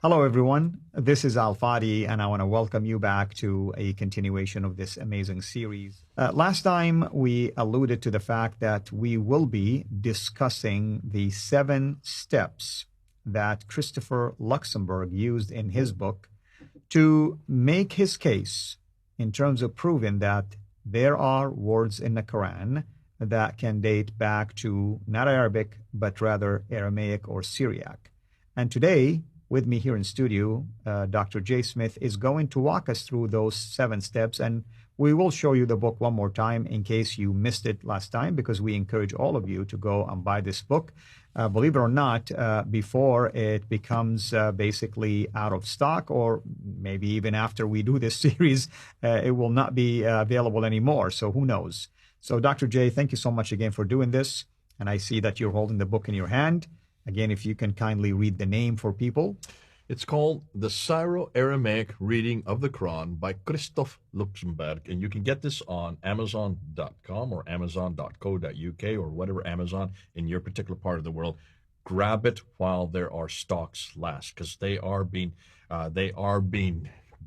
Hello, everyone. This is Al Fadi, and I want to welcome you back to a continuation of this amazing series. Last time, we alluded to the fact that we will be discussing the 7 steps that Christoph Luxenberg used in his book to make his case in terms of proving that there are words in the Quran that can date back to not Arabic, but rather Aramaic or Syriac. And today, with me here in studio, Dr. J. Smith is going to walk us through those 7 steps, and we will show you the book one more time in case you missed it last time, because we encourage all of you to go and buy this book. Believe it or not, before it becomes basically out of stock, or maybe even after we do this series, it will not be available anymore. So who knows? So Dr. J, thank you so much again for doing this. And I see that you're holding the book in your hand. Again, if you can kindly read the name for people. It's called the Syro-Aramaic Reading of the Quran by Christoph Luxenberg. And you can get this on Amazon.com or Amazon.co.uk or whatever Amazon in your particular part of the world. Grab it while there are stocks last, because they are being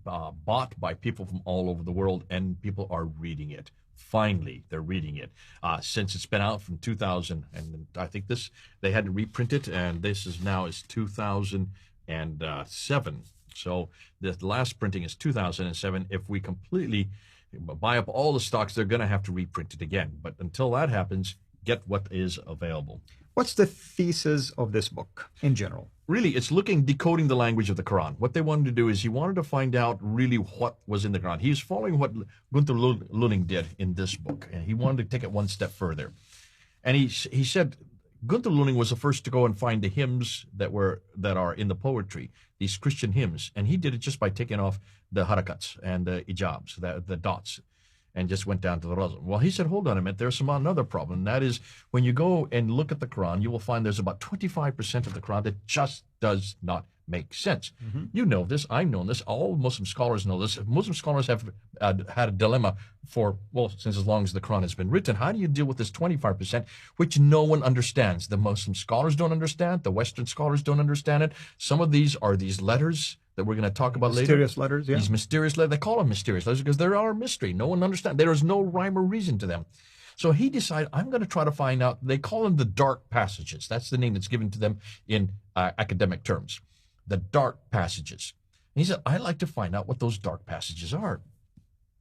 bought by people from all over the world, and people are reading it. Finally, they're reading it. Since it's been out from 2000, and I think they had to reprint it, and this is 2007. So the last printing is 2007. If we completely buy up all the stocks, they're going to have to reprint it again. But until that happens, get what is available. What's the thesis of this book in general? Really, it's decoding the language of the Quran. What they wanted to do is he wanted to find out really what was in the Quran. He's following what Gunther Luning did in this book, and he wanted to take it one step further. And he said Gunther Luning was the first to go and find the hymns that are in the poetry, these Christian hymns, and he did it just by taking off the harakats and the ijabs, the dots, and just went down to the razm. Well, he said, hold on a minute, there's another problem. And that is, when you go and look at the Quran, you will find there's about 25% of the Quran that just does not make sense. Mm-hmm. You know this, I've known this, all Muslim scholars know this. Muslim scholars have had a dilemma since as long as the Quran has been written. How do you deal with this 25%, which no one understands? The Muslim scholars don't understand, the Western scholars don't understand it. Some of these are these letters that we're going to talk about later. Mysterious letters, yeah. These mysterious letters, they call them mysterious letters because they are a mystery. No one understands. There is no rhyme or reason to them. So he decided, I'm going to try to find out. They call them the dark passages. That's the name that's given to them in academic terms. The dark passages. And he said, I'd like to find out what those dark passages are.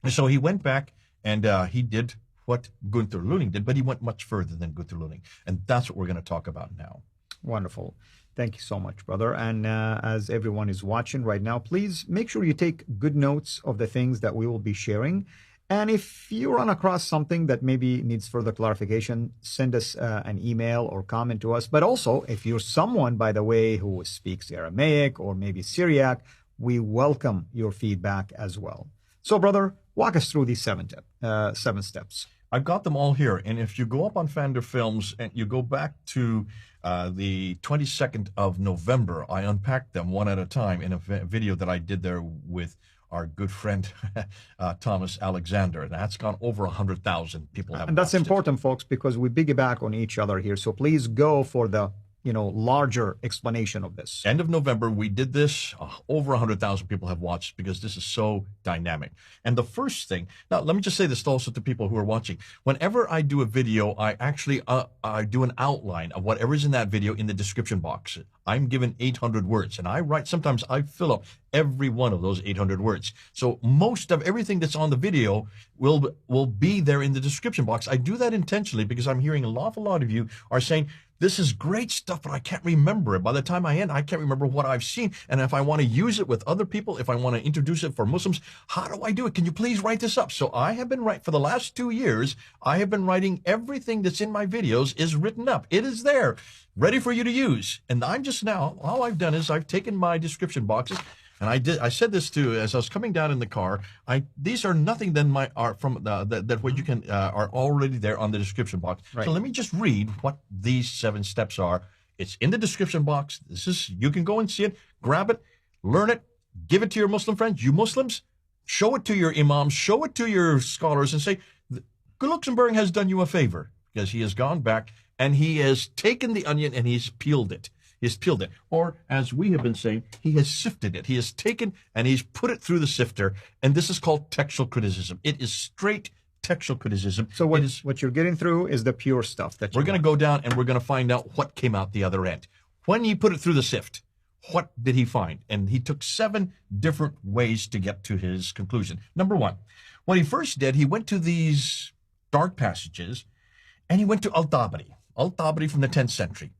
And so he went back and he did what Gunther Luning did, but he went much further than Gunther Luning. And that's what we're going to talk about now. Wonderful. Thank you so much, brother. And as everyone is watching right now, please make sure you take good notes of the things that we will be sharing. And if you run across something that maybe needs further clarification, send us an email or comment to us. But also, if you're someone, by the way, who speaks Aramaic or maybe Syriac, we welcome your feedback as well. So, brother, walk us through these 7 steps. I've got them all here. And if you go up on PfanderFilms and you go back to the 22nd of November, I unpacked them one at a time in a video that I did there with our good friend, Thomas Alexander. That's gone over 100,000 people have. And that's important, folks, because we piggyback on each other here. So please go for the larger explanation of this. End of November, we did this. Over 100,000 people have watched because this is so dynamic. And the first thing, now let me just say this also to people who are watching. Whenever I do a video, I actually I do an outline of whatever's in that video in the description box. I'm given 800 words, and sometimes I fill up every one of those 800 words. So most of everything that's on the video will be there in the description box. I do that intentionally because I'm hearing an awful lot of you are saying, this is great stuff, but I can't remember it. By the time I end, I can't remember what I've seen. And if I want to use it with other people, if I want to introduce it for Muslims, how do I do it? Can you please write this up? So I have been for the last 2 years, I have been writing everything that's in my videos is written up. It is there, ready for you to use. And I'm just now, all I've done is I've taken my description boxes, and I said this too as I was coming down in the car. These are nothing than that what you can are already there on the description box. Right. So let me just read what these 7 steps are. It's in the description box. You can go and see it, grab it, learn it, give it to your Muslim friends. You Muslims, show it to your imams, show it to your scholars, and say, Luxembourg has done you a favor, because he has gone back and he has taken the onion and he's peeled it. He has peeled it. Or, as we have been saying, he has sifted it. He has taken and he's put it through the sifter. And this is called textual criticism. It is straight textual criticism. So what you're getting through is the pure stuff that we're going to go down and we're going to find out what came out the other end. When he put it through the sift, what did he find? And he took 7 different ways to get to his conclusion. Number 1, what he first did, he went to these dark passages and he went to Al-Tabari from the 10th century.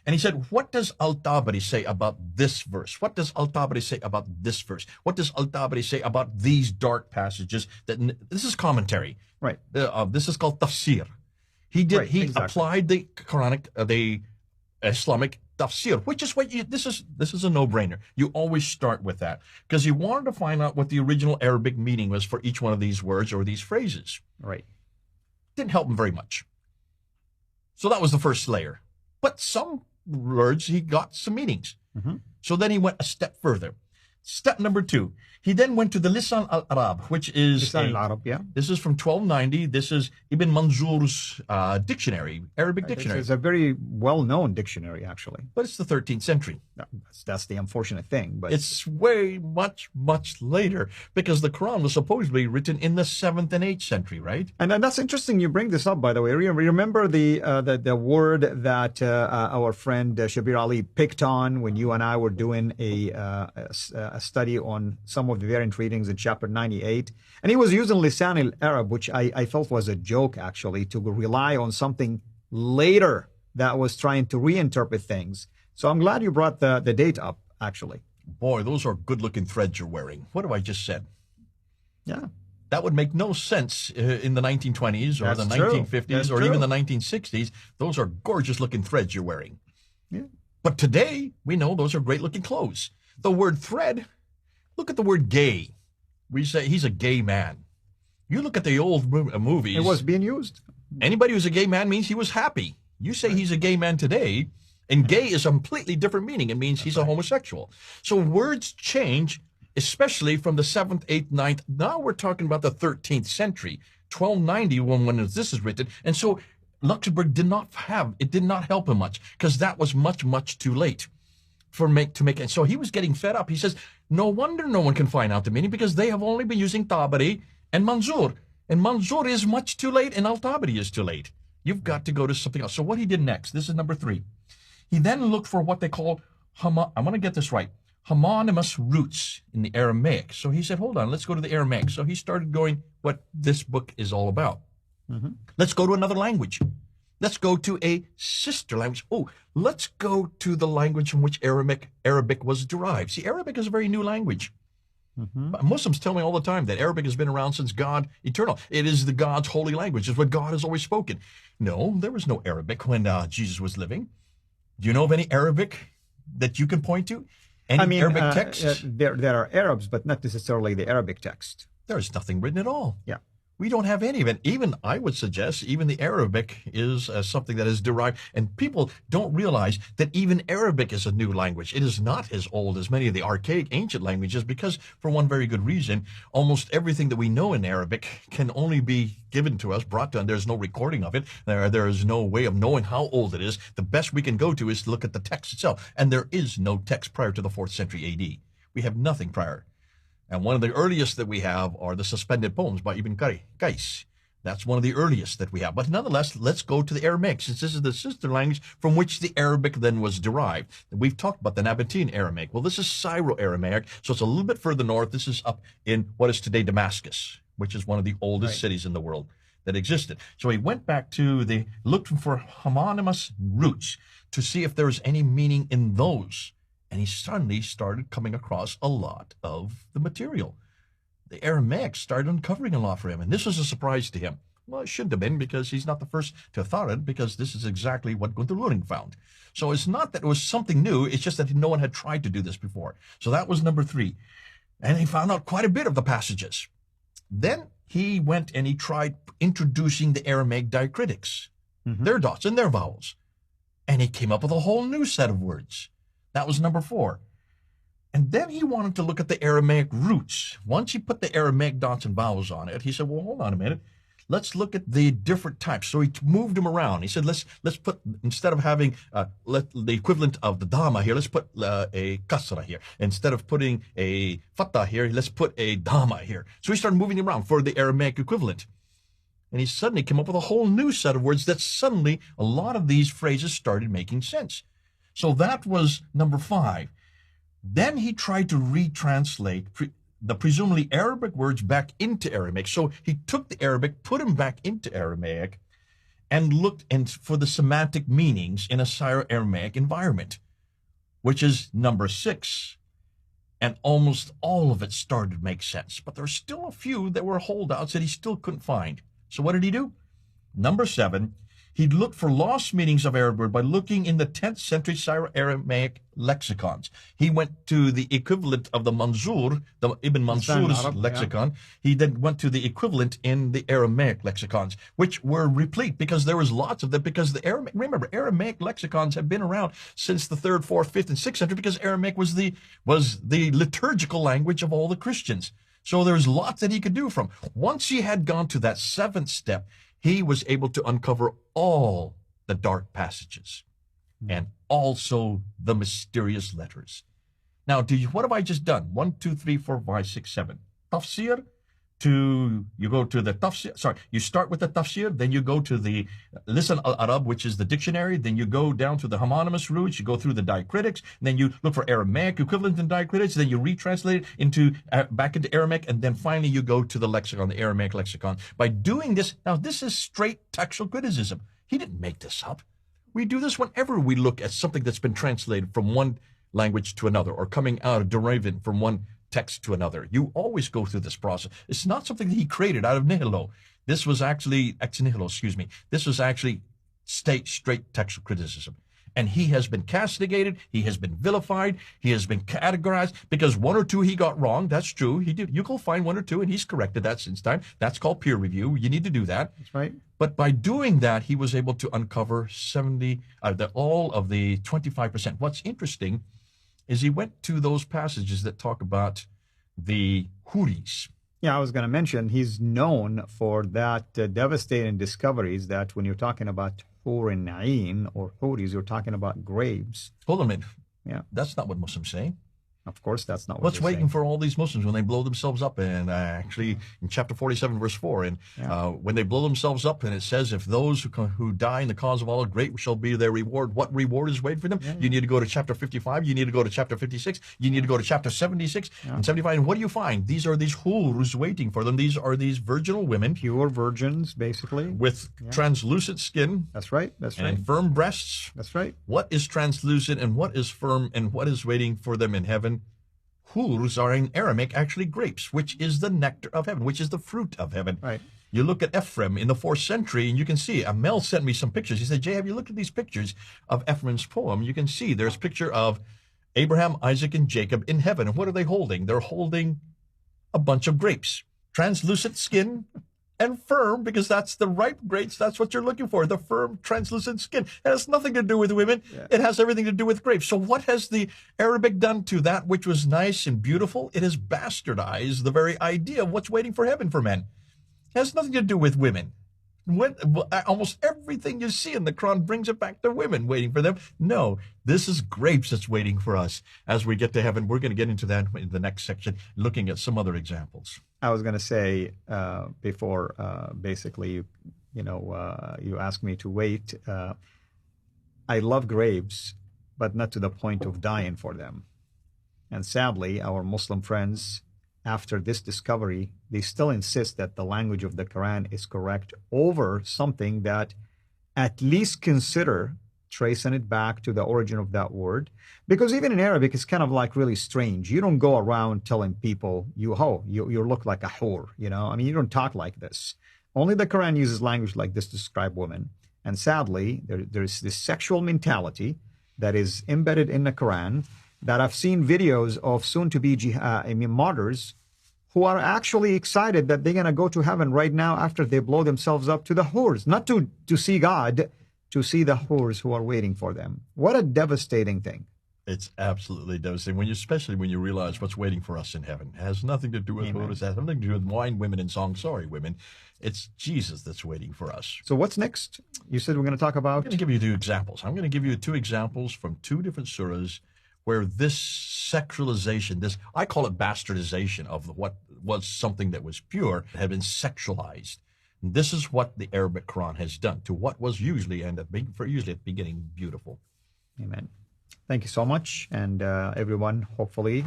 And he said, what does Al-Tabari say about this verse? What does Al-Tabari say about this verse? What does Al-Tabari say about these dark passages? This is commentary. Right. This is called tafsir. He applied the Quranic, the Islamic tafsir, which is what this is a no-brainer. You always start with that because you wanted to find out what the original Arabic meaning was for each one of these words or these phrases. Right. Didn't help him very much. So that was the first layer. But some words, he got some meanings. So then he went a step further. Step number 2, he then went to the Lisan al-Arab, which is Lisan al-Arab, yeah. This is from 1290. This is Ibn Manzur's dictionary, Arabic dictionary. It's a very well-known dictionary, actually. But it's the 13th century. That's the unfortunate thing. But it's way much later because the Quran was supposedly written in the 7th and 8th century, right? And that's interesting you bring this up, by the way. Remember the word that our friend Shabir Ali picked on when you and I were doing a study on some of the variant readings in chapter 98. And he was using Lisan al-Arab, which I felt was a joke, actually, to rely on something later that was trying to reinterpret things. So I'm glad you brought the date up, actually. Boy, those are good-looking threads you're wearing. What have I just said? Yeah. That would make no sense in the 1920s or the 1950s or even the 1960s. Those are gorgeous-looking threads you're wearing. Yeah. But today, we know those are great-looking clothes. The word thread, look at the word gay. We say he's a gay man. You look at the old movies. It was being used. Anybody who's a gay man means he was happy. You say he's a gay man today, and gay is a completely different meaning. It means he's a homosexual. So words change, especially from the 7th, 8th, 9th. Now we're talking about the 13th century, 1290 when this is written. And so Luxemburg did not help him much because that was much too late to make it. So he was getting fed up. He says, no wonder no one can find out the meaning because they have only been using Tabari and Manzur. And Manzur is much too late and Al-Tabari is too late. You've got to go to something else. So what he did next, this is number 3. He then looked for what they call, I'm going to get this right, homonymous roots in the Aramaic. So he said, hold on, let's go to the Aramaic. So he started going what this book is all about. Let's go to another language. Let's go to a sister language. Oh, let's go to the language from which Arabic was derived. See, Arabic is a very new language. Muslims tell me all the time that Arabic has been around since God eternal. It is the God's holy language. It's what God has always spoken. No, there was no Arabic when Jesus was living. Do you know of any Arabic that you can point to? Any Arabic text? There are Arabs, but not necessarily the Arabic text. There is nothing written at all. Yeah. We don't have any of it. Even, I would suggest, even the Arabic is something that is derived. And people don't realize that even Arabic is a new language. It is not as old as many of the archaic ancient languages because, for one very good reason, almost everything that we know in Arabic can only be given to us, brought to us. There's no recording of it. There is no way of knowing how old it is. The best we can go to is to look at the text itself. And there is no text prior to the 4th century AD. We have nothing prior. And one of the earliest that we have are the suspended poems by Ibn Qais. That's one of the earliest that we have. But nonetheless, let's go to the Aramaic, since this is the sister language from which the Arabic then was derived. We've talked about the Nabatean Aramaic. Well, this is Syro-Aramaic, so it's a little bit further north. This is up in what is today Damascus, which is one of the oldest cities in the world that existed. So he went back to looked for homonymous roots to see if there was any meaning in those. And he suddenly started coming across a lot of the material. The Aramaic started uncovering a lot for him, and this was a surprise to him. Well, it shouldn't have been, because he's not the first to have thought it, because this is exactly what Gunther Luning found. So it's not that it was something new, it's just that no one had tried to do this before. So that was number 3. And he found out quite a bit of the passages. Then he went and he tried introducing the Aramaic diacritics, their dots and their vowels. And he came up with a whole new set of words. That was number 4. And then he wanted to look at the Aramaic roots. Once he put the Aramaic dots and vowels on it, he said, well, hold on a minute. let's look at the different types. So he moved them around. He said, let's put, instead of having the equivalent of the dama here, let's put a kasra here. Instead of putting a fatah here, let's put a dama here. So he started moving them around for the Aramaic equivalent. And he suddenly came up with a whole new set of words that suddenly a lot of these phrases started making sense. So that was number 5. Then he tried to retranslate the presumably Arabic words back into Aramaic. So he took the Arabic, put them back into Aramaic, and looked for the semantic meanings in a Syro-Aramaic environment, which is number 6. And almost all of it started to make sense. But there are still a few that were holdouts that he still couldn't find. So what did he do? Number 7, he looked for lost meanings of Arabic word by looking in the 10th century Syro-Aramaic lexicons. He went to the equivalent of the Manzur, the Ibn Mansur's lexicon. Yeah. He then went to the equivalent in the Aramaic lexicons, which were replete because there was lots of them. Because the Aramaic, remember, Aramaic lexicons have been around since the 3rd, 4th, 5th, and 6th century because Aramaic was the liturgical language of all the Christians. So there's lots that he could do from. Once he had gone to that 7th step, he was able to uncover all the dark passages and also the mysterious letters. Now, what have I just done? 1, 2, 3, 4, 5, 6, 7. Tafsir. You go to the tafsir. Sorry, you start with the tafsir, then you go to the Lisan al-Arab, which is the dictionary. Then you go down to the homonymous roots. You go through the diacritics. Then you look for Aramaic equivalent in diacritics. Then you retranslate it back into Aramaic. And then finally you go to the lexicon, the Aramaic lexicon. By doing this, now this is straight textual criticism. He didn't make this up. We do this whenever we look at something that's been translated from one language to another or coming out of deriving from one text to another. You always go through this process. It's not something that he created out of nihilo. This was actually ex nihilo, excuse me. This was actually straight textual criticism. And he has been castigated. He has been vilified. He has been categorized because 1 or 2 he got wrong. That's true. He did. You go find 1 or 2 and he's corrected that since time. That's called peer review. You need to do that. That's right. But by doing that, he was able to uncover all of the 25%. What's interesting is he went to those passages that talk about the Huris. Yeah, I was going to mention he's known for that devastating discoveries that when you're talking about Hur and Ain or Huris, you're talking about grapes. Hold on a minute. Yeah. That's not what Muslims say. Of course, that's not what What's waiting for all these Muslims when they blow themselves up? And actually, in chapter 47, verse 4, and when they blow themselves up, and it says, if those who die in the cause of Allah, great shall be their reward. What reward is waiting for them? You need to go to chapter 55. You need to go to chapter 56. You need to go to chapter 76 and 75. And what do you find? These are these hurs waiting for them. These are these virginal women. Pure virgins, basically. With translucent skin. That's right. That's right. And firm breasts. That's right. What is translucent and what is firm and what is waiting for them in heaven? Hurs are in Aramaic actually grapes, which is the nectar of heaven, which is the fruit of heaven. Right. You look at Ephraim in the 4th century, and you can see, Mel sent me some pictures. He said, Jay, have you looked at these pictures of Ephraim's poem? You can see there's a picture of Abraham, Isaac, and Jacob in heaven. And what are they holding? They're holding a bunch of grapes. Translucent skin and firm, because that's the ripe grapes. That's what you're looking for, the firm, translucent skin. It has nothing to do with women. Yeah. It has everything to do with grapes. So what has the Arabic done to that which was nice and beautiful? It has bastardized the very idea of what's waiting for heaven for men. It has nothing to do with women. Almost everything you see in the Quran brings it back to women waiting for them. No, this is grapes that's waiting for us. As we get to heaven, we're going to get into that in the next section, looking at some other examples. I was going to say before, basically, you asked me to wait. I love grapes, but not to the point of dying for them. And sadly, our Muslim friends, after this discovery, they still insist that the language of the Quran is correct over something that at least consider tracing it back to the origin of that word. Because even in Arabic, it's kind of like really strange. You don't go around telling people, you look like a whore, I mean, you don't talk like this. Only the Quran uses language like this to describe women. And sadly, there's this sexual mentality that is embedded in the Quran that I've seen videos of soon-to-be martyrs who are actually excited that they're going to go to heaven right now after they blow themselves up to the whores, not to see God, to see the whores who are waiting for them. What a devastating thing. It's absolutely devastating especially when you realize what's waiting for us in heaven. It has nothing to do with Amen. motives, it has nothing to do with wine, women, and song. Sorry, women. It's Jesus that's waiting for us. So what's next? You said we're going to talk about... I'm going to give you two examples. I'm going to give you two examples from two different surahs where this sexualization, this, I call it bastardization of what was something that was pure, had been sexualized. And this is what the Arabic Quran has done to what was usually, usually at the beginning, beautiful. Amen. Thank you so much. And everyone, hopefully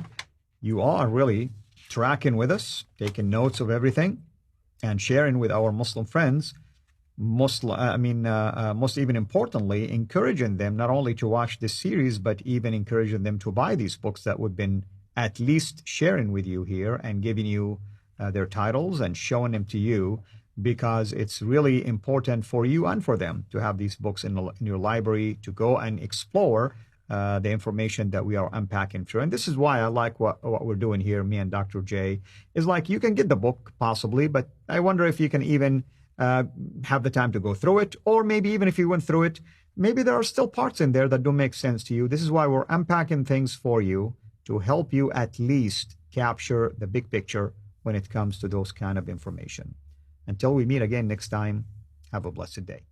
you are really tracking with us, taking notes of everything, and sharing with our Muslim friends. Most even importantly, encouraging them not only to watch this series, but even encouraging them to buy these books that we've been at least sharing with you here and giving you their titles and showing them to you, because it's really important for you and for them to have these books in your library, to go and explore the information that we are unpacking through. And this is why I like what we're doing here, me and Dr. J, is like, you can get the book possibly, but I wonder if you can even have the time to go through it, or maybe even if you went through it, maybe there are still parts in there that don't make sense to you. This is why we're unpacking things for you to help you at least capture the big picture when it comes to those kind of information. Until we meet again next time, have a blessed day.